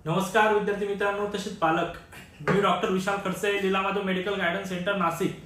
नमस्कार विद्यार्थी मित्रांनो तसेच पालक। मी doctor Vishal Khadse, Leelamadhav medical guidance centre Nashik.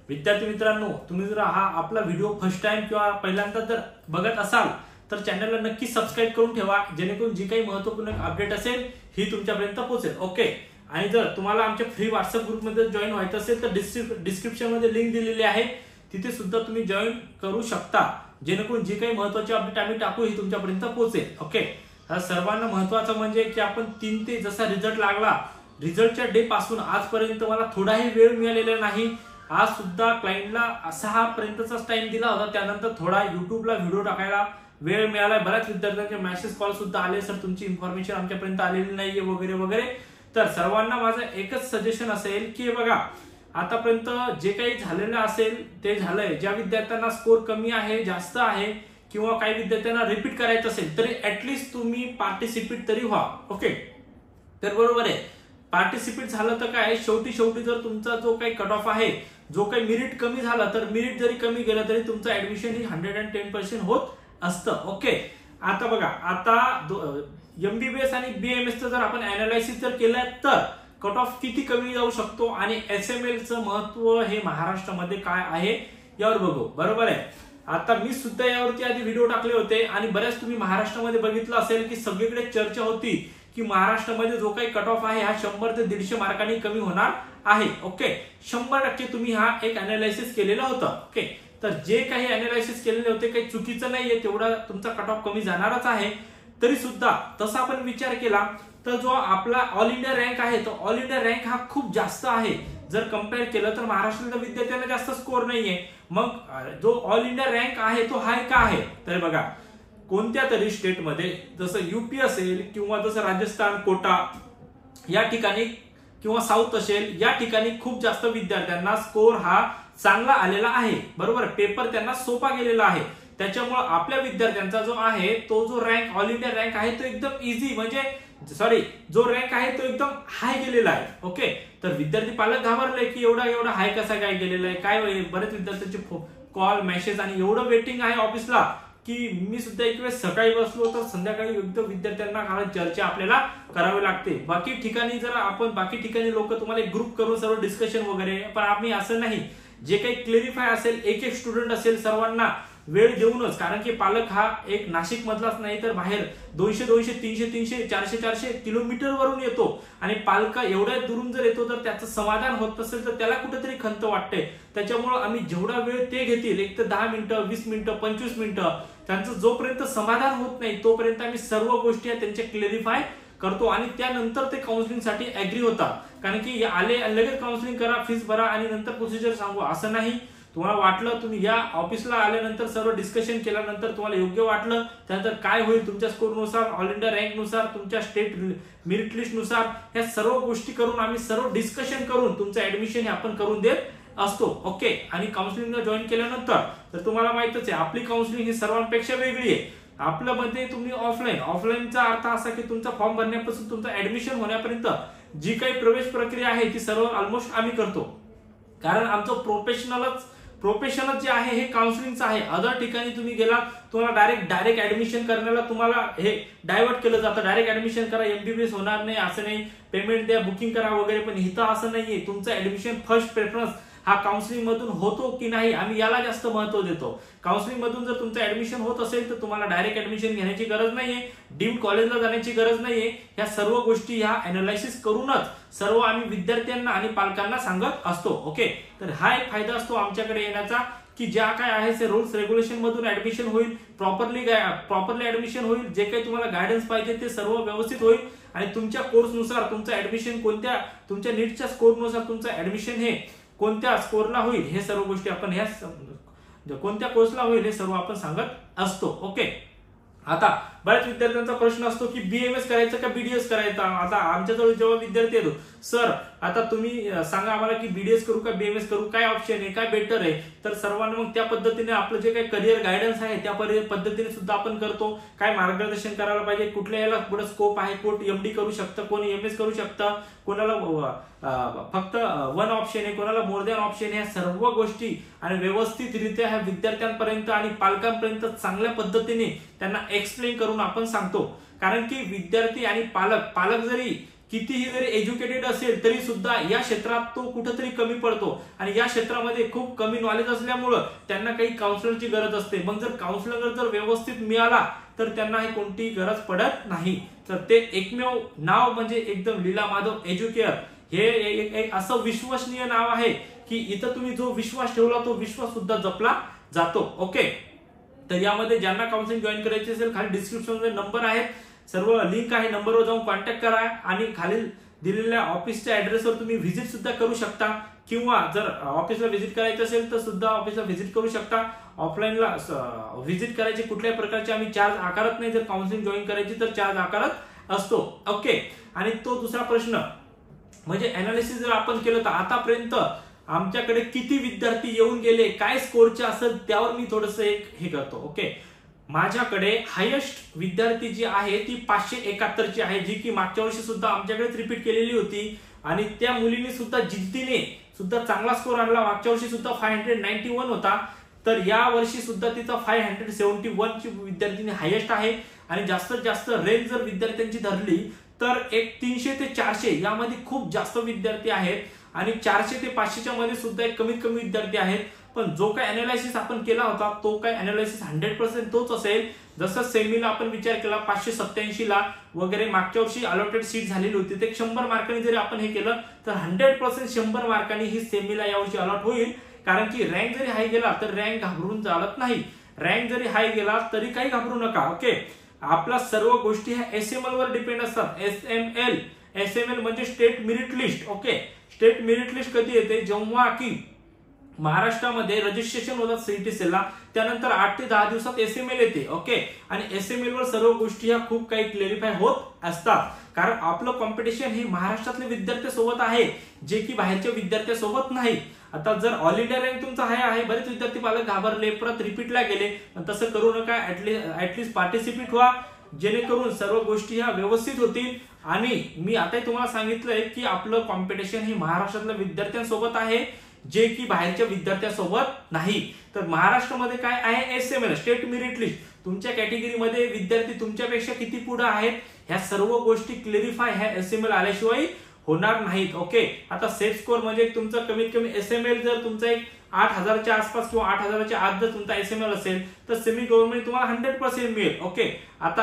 विद्यार्थी मित्रांनो, तुम्ही जर हा आपला व्हिडिओ फर्स्ट टाइम किंवा पहिल्यांदा जर बघत असाल तर चॅनलला नक्की सबस्क्राइब करून ठेवा, जेणेकरून जी काही महत्त्वपूर्ण अपडेट असेल ही तुमच्यापर्यंत पोहोचेल। ओके। आणि जर तुम्हाला आमच्या फ्री व्हॉट्सअप ग्रुपमध्ये जॉईन व्हायचं असेल तर डिस्क्रिप्शन मध्ये लिंक दिलेली आहे, तिथे सुद्धा तुम्ही जॉईन करू शकता, जेणेकरून जी काही महत्त्वाची अपडेट आम्ही टाकू ही तुमच्यापर्यंत पोहोचेल। ओके। सर्वांना महत्त्वाचं म्हणजे की आपण 3 ते जसा रिझल्ट लागला, रिझल्टच्या डे पासून आजपर्यंत मला थोडाही वेळ मिळालेला नाही। आज सुद्धा क्लायंटला 6 पर्यंतचाच टाइम दिला होता, त्यानंतर थोडा युट्यूबला व्हिडिओ टाकायला वेळ मिळाला। बऱ्याच विद्यार्थ्यांचे मेसेज कॉल सुद्धा आले, सर तुमची इन्फॉर्मेशन आमच्यापर्यंत आलेली नाहीये वगैरे वगैरे। तर सर्वांना माझं एकच सजेशन असेल की बघा, आतापर्यंत जे काही झालेलं असेल ते झालंय। ज्या विद्यार्थ्यांना स्कोर कमी आहे, जास्त आहे किंवा काही विद्यार्थ्यांना रिपीट करायचं असेल तरी ऍटलीस्ट तुम्ही पार्टिसिपेट तरी व्हा। ओके। तर बरोबर आहे, पार्टिसिपेट झालं तर काय, शेवटी जर तुमचा जो काही कट ऑफ आहे, जो काही मेरिट कमी झालं तर मेरिट जरी कमी गेलं तरी तुमचं ऍडमिशन ही 110% होत असतं। ओके। आता बघा, आता एमबीबीएस आणि बीएमएस जर आपण अनालायसिस जर केलं तर कट ऑफ किती कमी जाऊ शकतो आणि एसएमएलचं महत्व हे महाराष्ट्रामध्ये काय आहे यावर बघू। बरोबर आहे। आता मी सुद्धा यावरती आधी व्हिडिओ टाकले होते आणि बऱ्याच तुम्ही महाराष्ट्रामध्ये बघितलं असेल की सगळीकडे चर्चा होती की महाराष्ट्रामध्ये जो काही कट ऑफ आहे हा 100 ते 150 मार्कांनी कमी होणार आहे। ओके। 100% तुम्ही हा एक अनालायसिस केलेला होता। ओके। तर जे काही अनालायसिस केलेले होते काही चुकीचं नाहीये, तेवढा तुमचा कट ऑफ कमी जाणारच आहे। तरी सुद्धा तसा आपण विचार केला तर जो आपला ऑल इंडिया रँक आहे तो ऑल इंडिया रँक हा खूप जास्त आहे। जर कंपेअर केलं तर महाराष्ट्रातल्या विद्यार्थ्यांना जास्त स्कोर नाहीये, मग जो ऑल इंडिया रँक आहे तो हाय का आहे? तर बघा, कोणत्या तरी स्टेटमध्ये जसं यूपी असेल किंवा जसं राजस्थान कोटा या ठिकाणी किंवा साऊथ असेल, या ठिकाणी खूप जास्त विद्यार्थ्यांना स्कोर हा चांगला आलेला आहे। बरोबर, पेपर त्यांना सोपा गेलेला आहे। त्याच्यामुळे आपल्या विद्यार्थ्यांचा जो आहे तो जो रँक ऑल इंडिया रँक आहे तो एकदम इझी, म्हणजे जो रँक आहे तो एकदम हाय गेलेला आहे। ओके। तर विद्यार्थी पालक घाबरले की एवढा हाय कसा काय गेलेला आहे, काय बरेच विद्यार्थ्यांचे कॉल मेसेज आणि एवढं वेटिंग आहे ऑफिसला की मी सुद्धा एक वेळ सकाळी बसलो तर संध्याकाळी एकदम विद्यार्थ्यांना चर्चा आपल्याला करावी लागते। बाकी ठिकाणी लोक तुम्हाला एक ग्रुप करून सर्व डिस्कशन वगैरे, पण आम्ही असं नाही। जे काही क्लेरिफाय असेल, एक स्टुडंट असेल, सर्वांना वेळ देऊनच, कारण की पालक हा एक नाशिक मधलाच नाही तर बाहेर 200, 300, 400 किलोमीटर वरून येतो आणि पालक एवढ्या दुरून जर येतो तर त्याचं समाधान होत नसेल तर त्याला कुठेतरी खंत वाटते। त्याच्यामुळे आम्ही जेवढा वेळ ते घेतील, एक तर 10 मिनिटं, 20 मिनिटं, 25 मिनिटं, त्यांचं जोपर्यंत समाधान होत नाही तोपर्यंत आम्ही सर्व गोष्टी त्यांच्या क्लेरिफाय करतो आणि त्यानंतर ते काउन्सिलिंग साठी ऍग्री होतात। कारण की आले लगेच काउन्सिलिंग करा, फीस भरा आणि नंतर प्रोसिजर सांगू असं नाही। तुम्हाला वाटलं, तुम्ही या ऑफिसला आल्यानंतर सर्व डिस्कशन केल्यानंतर तुम्हाला योग्य वाटलं, त्यानंतर काय होईल तुमच्या स्कोरनुसार, ऑल इंडिया रँक नुसार, तुमच्या स्टेट मेरिट लिस्ट नुसार, या सर्व गोष्टी करून आम्ही सर्व डिस्कशन करून तुमचं ऍडमिशन हे आपण करून देत असतो। ओके। आणि काउन्सिलिंगला जॉईन केल्यानंतर तर तुम्हाला माहितच आहे आपली काउन्सिलिंग ही सर्वांपेक्षा वेगळी आहे। आपल्यामध्ये तुम्ही ऑफलाईनचा अर्थ असा की तुमचा फॉर्म भरण्यापासून तुमचं ऍडमिशन होण्यापर्यंत जी काही प्रवेश प्रक्रिया आहे ती सर्व ऑलमोस्ट आम्ही करतो, कारण आमचं प्रोफेशनल जे आहे हे काउन्सिलिंगचं आहे। अदर ठिकाणी तुम्ही गेला तुम्हाला डायरेक्ट ऍडमिशन करण्याला तुम्हाला हे डायव्हर्ट केलं जातं, डायरेक्ट ऍडमिशन करा, एमबीबीएस होणार नाही असं नाही, पेमेंट द्या, बुकिंग करा वगैरे, पण इथं असं नाहीये। तुमचं ऍडमिशन फर्स्ट प्रेफरन्स हा काउन्सिलिंग मधून होतो की नाही आम्ही याला जास्त महत्व देतो। काउन्सिलिंग मधून जर तुमचं ऍडमिशन होत असेल तर तुम्हाला डायरेक्ट ऍडमिशन घेण्याची गरज नाहीये, डीम्ड कॉलेजला जाण्याची गरज नाहीये। ह्या सर्व गोष्टी ह्या अनालायसिस करूनच सर्व आम्ही विद्यार्थ्यांना आणि पालकांना सांगत असतो। ओके। तर हा एक फायदा असतो आमच्याकडे येण्याचा की ज्या काय आहे ते रूल्स रेग्युलेशन मधून ऍडमिशन होईल, प्रॉपरली ऍडमिशन होईल, जे काही तुम्हाला गायडन्स पाहिजे ते सर्व व्यवस्थित होईल आणि तुमच्या कोर्सनुसार तुमचं ऍडमिशन तुमच्या नीटच्या स्कोरनुसार तुमचं ऍडमिशन हे कोणत्या स्कोरला होईल हे सर्व गोष्टी आपण कोणत्या कोर्सला होईल हे सर्व आपण सांगत असतो। ओके। आता बऱ्याच विद्यार्थ्यांचा प्रश्न असतो की बीएमएस करायचं का बीडीएस करायचा। आता आमच्याजवळ जेव्हा विद्यार्थी येतो, सर आता तुम्ही सांगा आम्हाला की बीडीएस करू का बीएमएस करू, काय ऑप्शन आहे, काय बेटर आहे। तर सर्वांना मग त्या पद्धतीने आपलं जे काही करिअर गायडन्स आहे त्या पद्धतीने सुद्धा आपण करतो। काय मार्गदर्शन करायला पाहिजे, कुठल्या याला पुढे स्कोप आहे, कोण एमडी करू शकतं, कोण एमएस करू शकतं, कोणाला फक्त 1 ऑप्शन आहे, कोणाला मोर दॅन ऑप्शन, या सर्व गोष्टी आणि व्यवस्थितरित्या ह्या विद्यार्थ्यांपर्यंत आणि पालकांपर्यंत चांगल्या पद्धतीने त्यांना एक्सप्लेन करून आपण सांगतो। कारण की विद्यार्थी आणि पालक जरी कितीही जरी एज्युकेटेड असेल तरी सुद्धा या क्षेत्रात तो कुठेतरी कमी पडतो आणि या क्षेत्रामध्ये खूप कमी नॉलेज असल्यामुळं त्यांना काही काउन्सिलरची गरज असते. मग जर काउन्सिलर जर व्यवस्थित मिळाला तर त्यांना हे कोणतीही गरज पडत नाही. तर ते एकमेव नाव म्हणजे एकदम लीला माधव एज्युकेअर हे एक असं विश्वसनीय नाव आहे की इथं तुम्ही जो विश्वास ठेवला तो विश्वास सुद्धा जपला जातो. ओके, तर यामध्ये ज्यांना काउन्सिलिंग जॉईन करायची असेल खाली डिस्क्रिप्शन मध्ये नंबर आहेत, सर्व लिंक आहे, नंबरवर जाऊन कॉन्टॅक्ट करा आणि खाली दिलेल्या ऑफिसच्या ऍड्रेसवर तुम्ही व्हिजिट सुद्धा करू शकता किंवा जर ऑफिसला व्हिजिट करायचं असेल तर सुद्धा ऑफिसला व्हिजिट करू शकता. ऑफलाईनला व्हिजिट करायची कुठल्याही प्रकारचे आम्ही चार्ज आकारत नाही. जर काउन्सिलिंग जॉईन करायची तर चार्ज आकारत असतो. ओके, आणि तो दुसरा प्रश्न म्हणजे अनालिसिस जर आपण केलं तर आतापर्यंत आमच्याकडे किती विद्यार्थी येऊन गेले, काय स्कोरचे असेल त्यावर मी थोडस एक हे करतो. ओके, माझ्याकडे हायेस्ट विद्यार्थी जी आहे ती 571 ची आहे, जी की मागच्या वर्षी सुद्धा आमच्याकडे रिपीट केलेली होती आणि त्या मुलीने सुद्धा जिद्दीने सुद्धा चांगला स्कोर आणला. मागच्या वर्षी सुद्धा 591 होता, तर या वर्षी सुद्धा तिचा 571 ची विद्यार्थीनी हायेस्ट आहे. आणि जास्तीत जास्त रेंज जर विद्यार्थ्यांची धरली तर एक 300 ते 400 यामध्ये खूप जास्त विद्यार्थी आहेत आणि 400 ते 500च्या मध्ये सुद्धा एक कमीत कमी विद्यार्थी आहेत. पण जो काय अनालिसिस आपण केला होता तो काय अनालिसिस 100% तोच असेल. जसं सेमीला आपण विचार केला 587 ला वगैरे मागच्या वर्षी अलॉटेड सीट झालेली होती, ते 100 मार्कांनी जरी आपण हे केलं तर 100% 100 मार्कांनी ही सेमीला यावर्षी अलॉट होईल. कारण की रँक जरी हाय गेला तर रँक घाबरून चालत नाही, रँक जरी हाय गेला तरी काही घाबरू नका. ओके, आपल्या सर्व गोष्टी ह्या एसएमएल वर डिपेंड असतात. एसएमएल म्हणजे state merit list. Okay, state merit list कधी येते, जेव्हा की महाराष्ट्रामध्ये रजिस्ट्रेशन होतात सीईटीसीला, त्यानंतर 8 ते 10 दिवसात एसएमएल येते. ओके, आणि एसएमएल वर सर्व गोष्टी ह्या खूप काही क्लेरिफाय होत असतात. कारण आपलं कॉम्पिटिशन हे महाराष्ट्रातल्या विद्यार्थ्यांसोबत आहे, जे की बाहेरच्या विद्यार्थ्यांसोबत नाही. आता जर ऑल इंडिया रँक तुमचा हाय आहे, बरेच विद्यार्थी पालक घाबरले, परत रिपीटला गेले, तसं करू नका. ऍटलीस्ट पार्टिसिपेट व्हा, जेणेकरून सर्व गोष्टी ह्या व्यवस्थित होतील. आणि मी आताही तुम्हाला सांगितलंय की आपलं कॉम्पिटिशन हे महाराष्ट्रातल्या विद्यार्थ्यांसोबत आहे, जे की बाहेरच्या विद्यार्थ्यांसोबत नाही. तर महाराष्ट्रामध्ये काय आहे, एसएमएल स्टेट मेरिट लिस्ट, तुमच्या कॅटेगरीमध्ये विद्यार्थी तुमच्यापेक्षा किती पुढे आहेत ह्या सर्व गोष्टी क्लेरिफाय ह्या एसएमएल आल्याशिवाय होणार नाहीत. ओके, आता सेफ स्कोर म्हणजे तुमचा कमीत कमी एसएमएल जर तुमचा एक 8000च्या आसपास किंवा 8000च्या आत जर तुमचा एसएमएल असेल तर सेमी गव्हर्नमेंट तुम्हाला 100% मिळेल. ओके, आता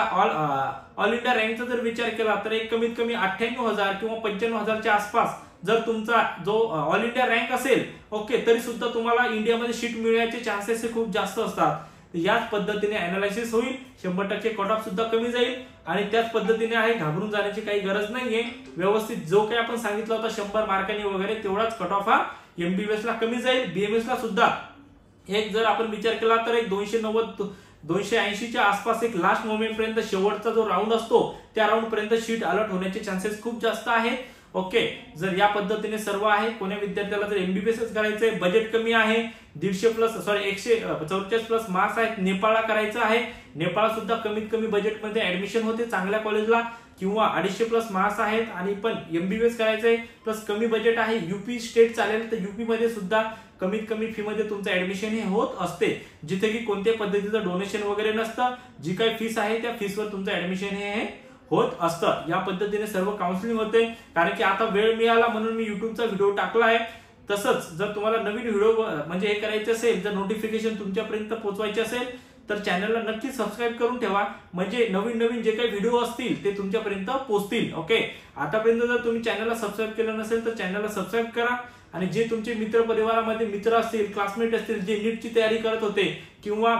ऑल इंडिया रँकचा जर विचार केला तर एक कमीत कमी 98,000 किंवा 95,000च्या आसपास जर तुमचा जो ऑल इंडिया रँक असेल, ओके, तरी सुद्धा तुम्हाला इंडियामध्ये सीट मिळण्याचे चान्सेस खूप जास्त असतात. याच पद्धतीने अनालिसिस होईल, 100% कट ऑफ सुद्धा कमी जाईल आणि त्याच पद्धतीने आहे, घाबरून जाण्याची काही गरज नाहीये. व्यवस्थित जो काही आपण सांगितलं होता 100 मार्कांनी वगैरे तेवढाच कट ऑफ हा एमबीबीएस ला कमी जाईल. बीएमएस ला सुद्धा एक जर आपण विचार केला तर एक 290-280च्या आसपास एक लास्ट मोमेंट पर्यंत शेवटचा जो राऊंड असतो त्या राऊंड पर्यंत सीट अलॉट होण्याचे चान्सेस खूप जास्त आहेत. ओके, जर या पद्धतीने सर्व आहे, कोण्या विद्यार्थ्याला जर एमबीबीएस करायचंय, बजेट कमी आहे, 144 प्लस मार्क्स आहेत, नेपाळला करायचं आहे, नेपाळ सुद्धा कमीत कमी बजेटमध्ये ऍडमिशन होते चांगल्या कॉलेजला, किंवा 250 प्लस मार्क्स आहेत आणि पण एमबीबीएस करायचंय प्लस कमी बजेट आहे, यूपी स्टेट चालेल तर यूपी मध्ये सुद्धा कमीत कमी फी मध्ये तुमचं ऍडमिशन हे होत असते, जिथे की कोणत्याही पद्धतीचं डोनेशन वगैरे नसतं. जी काही फीस आहे त्या फीसवर तुमचं ऍडमिशन हे होत असतं. या पद्धतीने सर्व काउन्सिलिंग होते. कारण की आता वेळ मिळाला म्हणून मी युट्यूबचा व्हिडिओ टाकला आहे. तसंच जर तुम्हाला नवीन व्हिडिओ म्हणजे हे करायचे असेल, जर नोटिफिकेशन तुमच्यापर्यंत पोहोचवायचे असेल तर चॅनलला नक्की सबस्क्राईब करून ठेवा, म्हणजे नवीन नवीन जे काही व्हिडिओ असतील ते तुमच्यापर्यंत पोहोचतील. ओके, आतापर्यंत जर तुम्ही चॅनलला सबस्क्राईब केलं नसेल तर चॅनलला सबस्क्राईब करा. आणि जे तुमचे मित्र परिवारामध्ये मित्र असतील, क्लासमेट असतील, जे नीटची तयारी करत होते किंवा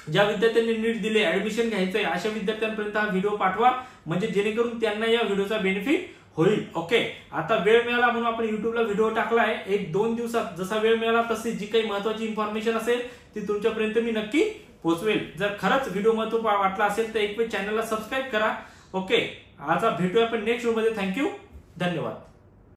ज्या विद्यार्थ्यांनी नीट दिले, ऍडमिशन घ्यायचंय, अशा विद्यार्थ्यांपर्यंत हा व्हिडिओ पाठवा, म्हणजे जेणेकरून त्यांना या व्हिडिओचा बेनिफिट होईल. ओके, आता वेळ मिळाला म्हणून आपण युट्यूबला व्हिडिओ टाकलाय. 1-2 दिवसात जसा वेळ मिळाला तशी जी काही महत्वाची इन्फॉर्मेशन असेल ती तुमच्यापर्यंत मी नक्की पोहोचवेल. जर खरंच व्हिडिओ महत्त्वाचा वाटला असेल तर एक वेळ चॅनलला सबस्क्राईब करा. ओके, आता भेटूया आपण नेक्स्ट व्हिडिओमध्ये. थँक्यू, धन्यवाद.